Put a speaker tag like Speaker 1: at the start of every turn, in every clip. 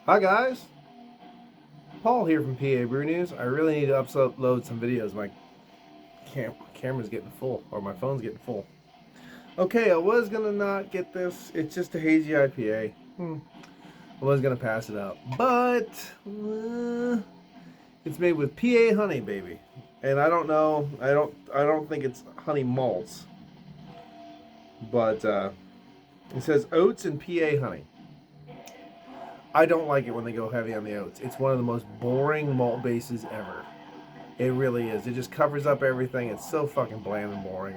Speaker 1: Hi guys, Paul here from PABrewNews. I really need to upload some videos. My camera's getting full, or my phone's getting full. Okay, I was gonna not get this. It's just a hazy IPA. I was gonna pass it out, but it's made with PA honey, baby. And I don't know. I don't think it's honey malts, but it says oats and PA honey. I don't like it when they go heavy on the oats. It's one of the most boring malt bases ever. It really is. It just covers up everything. It's so fucking bland and boring.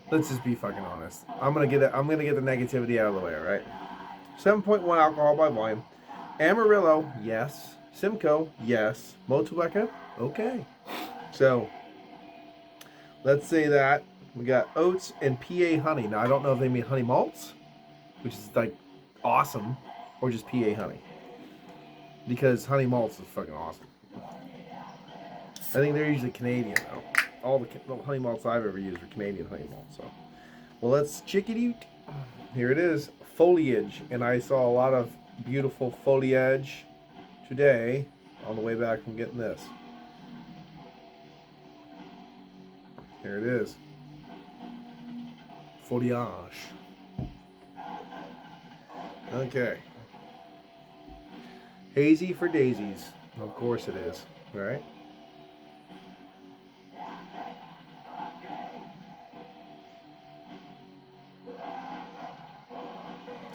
Speaker 1: Let's just be fucking honest. I'm gonna get the negativity out of the way. All right. 7.1 alcohol by volume. Amarillo, yes. Simcoe, yes. Motueka, okay. So let's say that we got oats and PA honey. Now I don't know if they mean honey malts, which is like awesome, or just PA honey, because honey malts is fucking awesome. I think they're usually Canadian though. All the honey malts I've ever used are Canadian honey malts. So, well, let's check it out. Here it is, Foliage, and I saw a lot of beautiful foliage today on the way back from getting this. Here it is, Foliage. Okay. Hazy for daisies. Of course it is. All right.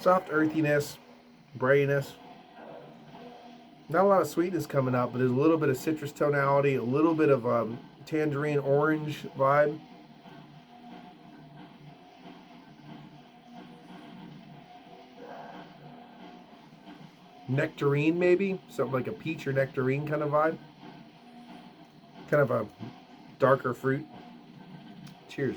Speaker 1: Soft earthiness, brayiness. Not a lot of sweetness coming out, but there's a little bit of citrus tonality, a little bit of tangerine orange vibe. Nectarine, maybe something like a peach or nectarine kind of vibe. Kind of a darker fruit. Cheers.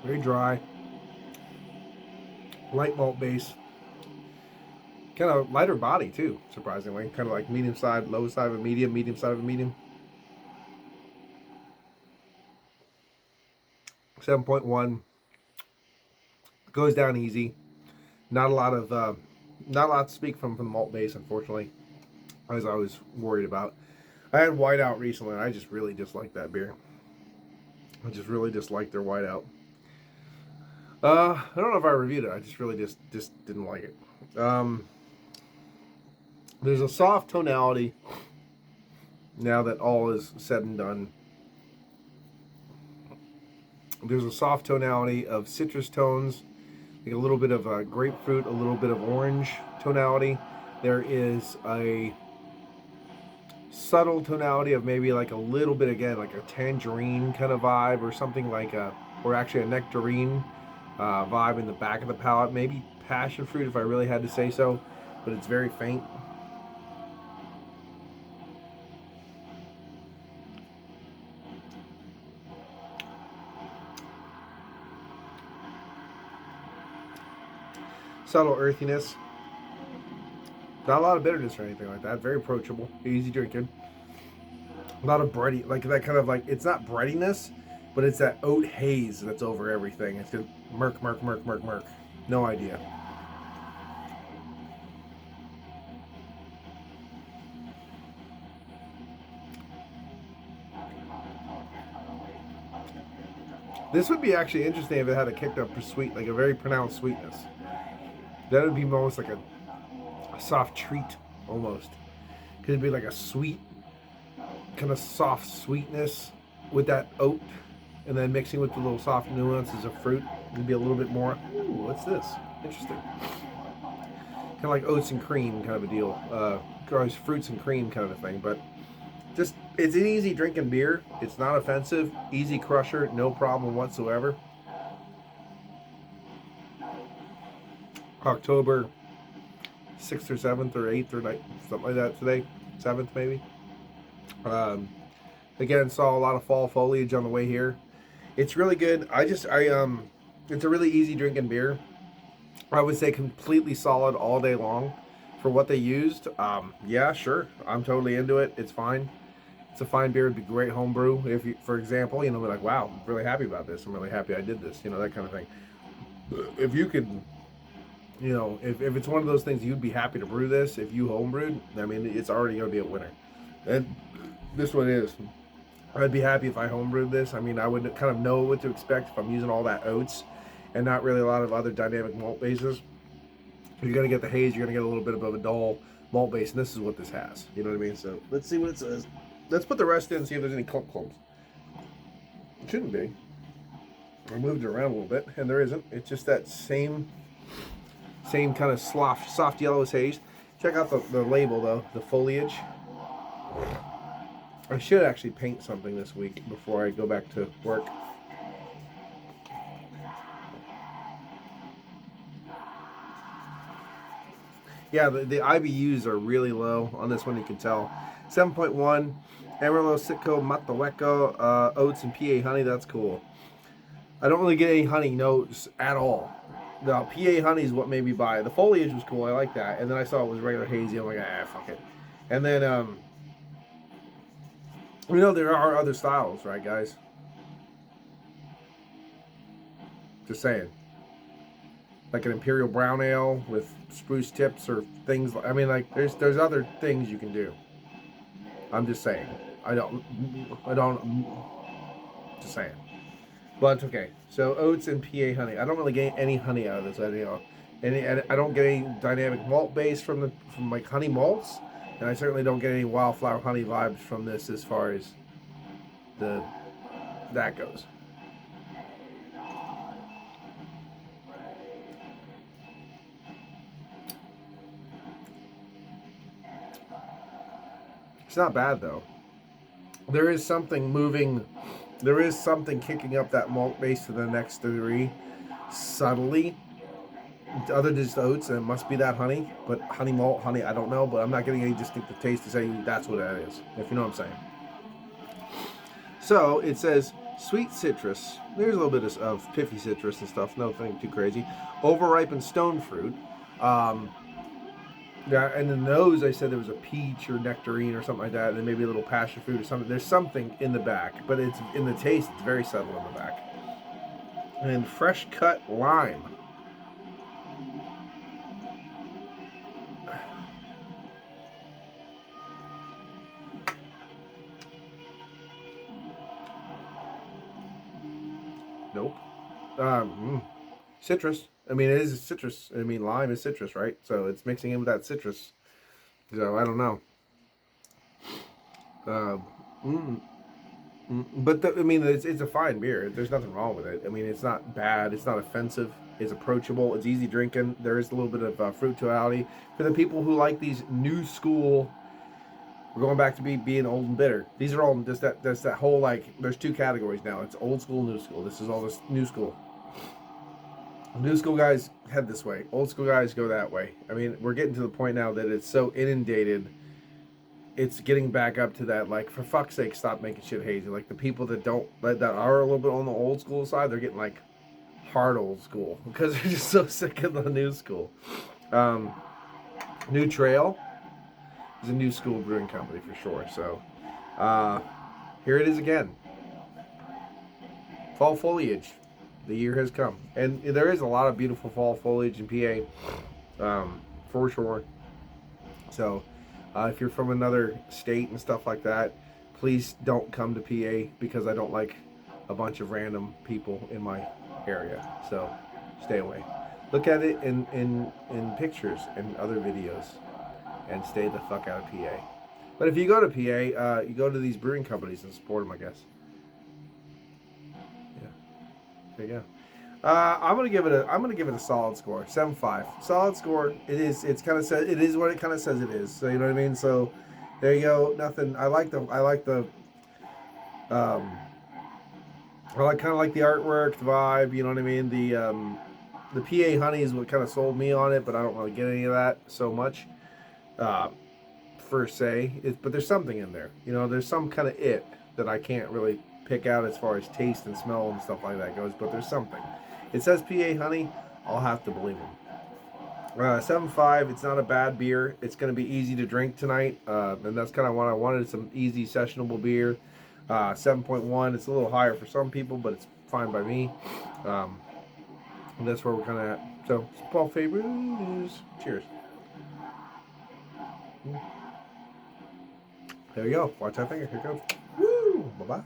Speaker 1: Very dry. Light malt base. Kind of lighter body too, surprisingly. Kind of like medium side, low side of a medium, medium side of a medium. 7.1. Goes down easy. Not a lot to speak from the malt base, unfortunately, as I was worried about. I had whiteout recently, and I just really disliked that beer. I just really disliked their whiteout. I don't know if I reviewed it. I just really just didn't like it. There's a soft tonality now that all is said and done. There's a soft tonality of citrus tones, like a little bit of grapefruit, a little bit of orange tonality. There is a subtle tonality of maybe like a little bit, again, like a tangerine kind of vibe, or something like or actually a nectarine vibe in the back of the palate. Maybe passion fruit if I really had to say so, but it's very faint. Subtle earthiness. Not a lot of bitterness or anything like that. Very approachable, easy drinking. A lot of bready, like that kind of like, it's not breadiness, but it's that oat haze that's over everything. It's just murk. No idea. This would be actually interesting if it had a kicked up sweet, like a very pronounced sweetness. That would be almost like a soft treat, almost. Could it be like a sweet, kind of soft sweetness with that oat, and then mixing with the little soft nuances of fruit? It'd be a little bit more, ooh, what's this? Interesting. Kind of like oats and cream kind of a deal. Fruits and cream kind of a thing, but just, it's an easy drinking beer. It's not offensive. Easy crusher, no problem whatsoever. October 6th or 7th or 8th or 9th, something like that today. 7th maybe. Again, saw a lot of fall foliage on the way here. It's really good. It's a really easy drinking beer. I would say completely solid all day long for what they used. Yeah, sure. I'm totally into it. It's fine. It's a fine beer. It'd be great homebrew. If you, for example, be like, wow, I'm really happy about this. I'm really happy I did this. That kind of thing. If you could, if it's one of those things you'd be happy to brew this, if you homebrewed, I mean, it's already going to be a winner. And this one is. I'd be happy if I homebrewed this. I mean, I would kind of know what to expect if I'm using all that oats and not really a lot of other dynamic malt bases. You're going to get the haze, you're going to get a little bit of a dull malt base, and this is what this has. You know what I mean? So let's see what it says. Let's put the rest in and see if there's any clumps. It shouldn't be. I moved it around a little bit, and there isn't. It's just that same kind of soft yellowish haze. Check out the label, though, the foliage. I should actually paint something this week before I go back to work. Yeah, the IBUs are really low on this one, you can tell. 7.1, Amarillo, Sitco, Matahueco, oats, and PA honey. That's cool. I don't really get any honey notes at all. The PA honey is what made me buy it. The foliage was cool. I like that. And then I saw it was regular hazy. I'm like, fuck it. And then, there are other styles, right, guys? Just saying. Like an imperial brown ale with spruce tips or things. I mean, like, there's other things you can do. I'm just saying. I don't. Just saying. But okay. So oats and PA honey. I don't really get any honey out of this. I don't get any dynamic malt base from like honey malts, and I certainly don't get any wildflower honey vibes from this as far as that goes. It's not bad though. There is something moving. There is something kicking up that malt base to the next degree, subtly. Other than just oats, and it must be that honey. But honey malt, honey, I don't know. But I'm not getting any distinctive taste to say that's what that is. If you know what I'm saying. So it says sweet citrus. There's a little bit of piffy citrus and stuff. Nothing too crazy. Overripened stone fruit. Yeah, and in the nose, I said there was a peach or nectarine or something like that, and then maybe a little passion fruit or something. There's something in the back, but it's in the taste. It's very subtle in the back. And fresh cut lime. Nope. Citrus. I mean, it is citrus. I mean, lime is citrus, right? So it's mixing in with that citrus. So I don't know. But it's a fine beer. There's nothing wrong with it. I mean, it's not bad. It's not offensive. It's approachable. It's easy drinking. There is a little bit of fruitality for the people who like these new school. We're going back to being old and bitter. These are all just that whole, like, there's two categories now. It's old school, new school. This is all this new school. New school guys head this way. Old school guys go that way. I mean, we're getting to the point now that it's so inundated. It's getting back up to that, like, for fuck's sake, stop making shit hazy. Like, the people that are a little bit on the old school side, they're getting, like, hard old school because they're just so sick of the new school. New Trail is a new school brewing company for sure. So, here it is again. Fall foliage. The year has come. And there is a lot of beautiful fall foliage in PA, for sure. So, if you're from another state and stuff like that, please don't come to PA because I don't like a bunch of random people in my area. So, stay away. Look at it in pictures and other videos and stay the fuck out of PA. But if you go to PA, you go to these brewing companies and support them, I guess. There you go. I'm gonna give it a solid score, 7.5. Solid score. It is. It's kind of says it is what it kind of says it is. So you know what I mean. So there you go. Nothing. I kind of like the artwork, the vibe. You know what I mean. The PA honey is what kind of sold me on it, but I don't really get any of that so much. Per se, but there's something in there. You know, there's some kind of it that I can't really pick out as far as taste and smell and stuff like that goes, but there's something. It says PA honey, I'll have to believe them. 7.5. It's not a bad beer. It's going to be easy to drink tonight, and that's kind of what I wanted. Some easy sessionable beer. 7.1. It's a little higher for some people, but it's fine by me. And that's where we're kind of at. So, it's Paul PABrewNews. Cheers. There you go. Watch that finger. Here it goes. Woo! Bye bye.